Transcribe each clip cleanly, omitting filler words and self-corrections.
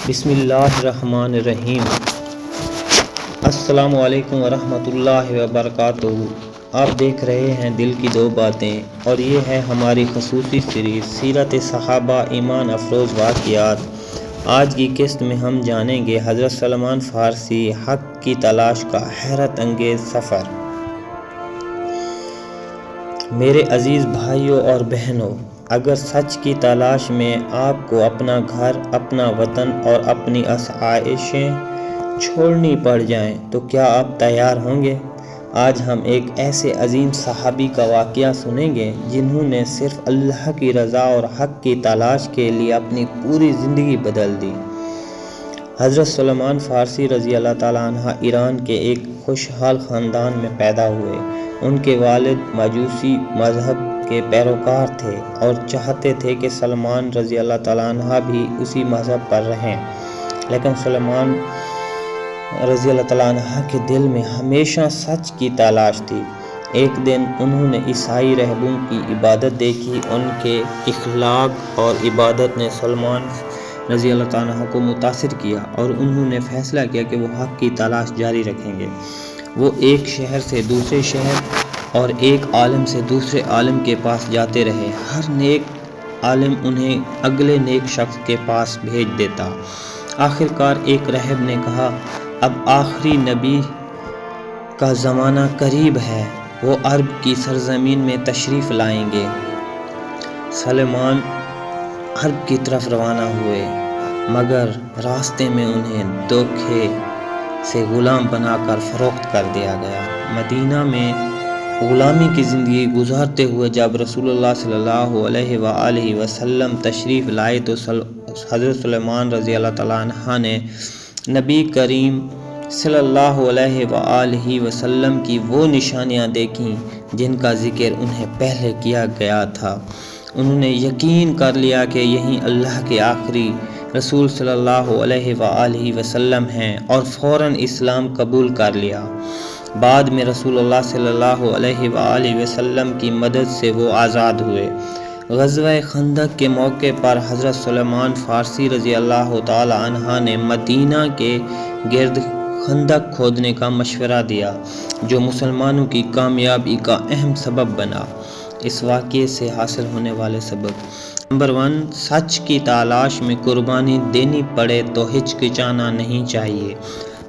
بسم اللہ الرحمن الرحیم۔ السلام علیکم ورحمۃ اللہ وبرکاتہ۔ آپ دیکھ رہے ہیں دل کی دو باتیں، اور یہ ہے ہماری خصوصی سیریز سیرت صحابہ ایمان افروز واقعات۔ آج کی قسط میں ہم جانیں گے حضرت سلمان فارسی حق کی تلاش کا حیرت انگیز سفر۔ میرے عزیز بھائیوں اور بہنوں، اگر سچ کی تلاش میں آپ کو اپنا گھر، اپنا وطن اور اپنی آسائشیں چھوڑنی پڑ جائیں تو کیا آپ تیار ہوں گے؟ آج ہم ایک ایسے عظیم صحابی کا واقعہ سنیں گے جنہوں نے صرف اللہ کی رضا اور حق کی تلاش کے لیے اپنی پوری زندگی بدل دی۔ حضرت سلمان فارسی رضی اللہ تعالیٰ عنہ ایران کے ایک خوشحال خاندان میں پیدا ہوئے۔ ان کے والد مجوسی مذہب کے پیروکار تھے اور چاہتے تھے کہ سلمان رضی اللہ تعالیٰ عنہ بھی اسی مذہب پر رہیں، لیکن سلمان رضی اللہ تعالیٰ عنہ کے دل میں ہمیشہ سچ کی تلاش تھی۔ ایک دن انہوں نے عیسائی راہبوں کی عبادت دیکھی۔ ان کے اخلاق اور عبادت نے سلمان رضی اللہ تعالیٰ عنہ کو متاثر کیا، اور انہوں نے فیصلہ کیا کہ وہ حق کی تلاش جاری رکھیں گے۔ وہ ایک شہر سے دوسرے شہر اور ایک عالم سے دوسرے عالم کے پاس جاتے رہے۔ ہر نیک عالم انہیں اگلے نیک شخص کے پاس بھیج دیتا۔ آخرکار ایک راہب نے کہا، اب آخری نبی کا زمانہ قریب ہے، وہ عرب کی سرزمین میں تشریف لائیں گے۔ سلمان عرب کی طرف روانہ ہوئے، مگر راستے میں انہیں دھوکے سے غلام بنا کر فروخت کر دیا گیا۔ مدینہ میں غلامی کی زندگی گزارتے ہوئے جب رسول اللہ صلی اللہ علیہ وآلہ وسلم تشریف لائے تو حضرت سلمان رضی اللہ تعالیٰ عنہ نے نبی کریم صلی اللہ علیہ وآلہ وسلم کی وہ نشانیاں دیکھیں جن کا ذکر انہیں پہلے کیا گیا تھا۔ انہوں نے یقین کر لیا کہ یہی اللہ کے آخری رسول صلی اللہ علیہ وآلہ وسلم ہیں، اور فوراً اسلام قبول کر لیا۔ بعد میں رسول اللہ صلی اللہ علیہ وآلہ وسلم کی مدد سے وہ آزاد ہوئے۔ غزوہ خندق کے موقع پر حضرت سلمان فارسی رضی اللہ تعالی عنہ نے مدینہ کے گرد خندق کھودنے کا مشورہ دیا، جو مسلمانوں کی کامیابی کا اہم سبب بنا۔ اس واقعے سے حاصل ہونے والے سبق: نمبر 1، سچ کی تلاش میں قربانی دینی پڑے تو ہچکچانا نہیں چاہیے۔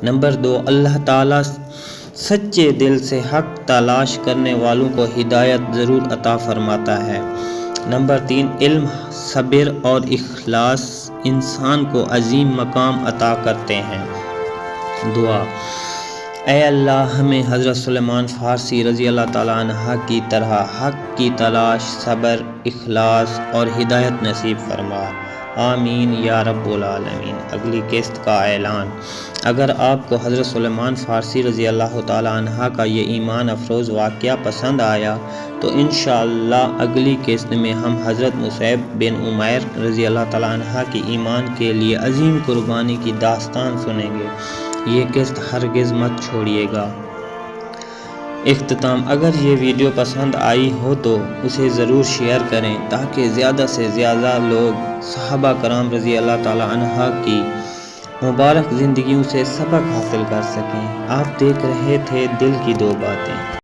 نمبر 2، اللہ تعالیٰ سچے دل سے حق تلاش کرنے والوں کو ہدایت ضرور عطا فرماتا ہے۔ نمبر 3، علم، صبر اور اخلاص انسان کو عظیم مقام عطا کرتے ہیں۔ دعا: اے اللہ، ہمیں حضرت سلمان فارسی رضی اللہ تعالیٰ عنہ کی طرح حق کی تلاش، صبر، اخلاص اور ہدایت نصیب فرما۔ آمین یا رب العالمین۔ اگلی قسط کا اعلان: اگر آپ کو حضرت سلمان فارسی رضی اللہ تعالیٰ عنہ کا یہ ایمان افروز واقعہ پسند آیا تو انشاءاللہ اگلی قسط میں ہم حضرت مصعب بن عمیر رضی اللہ تعالیٰ عنہ کی ایمان کے لیے عظیم قربانی کی داستان سنیں گے۔ یہ قسط ہرگز مت چھوڑیے گا۔ اختتام: اگر یہ ویڈیو پسند آئی ہو تو اسے ضرور شیئر کریں تاکہ زیادہ سے زیادہ لوگ صحابہ کرام رضی اللہ تعالیٰ عنہ کی مبارک زندگیوں سے سبق حاصل کر سکیں۔ آپ دیکھ رہے تھے دل کی دو باتیں۔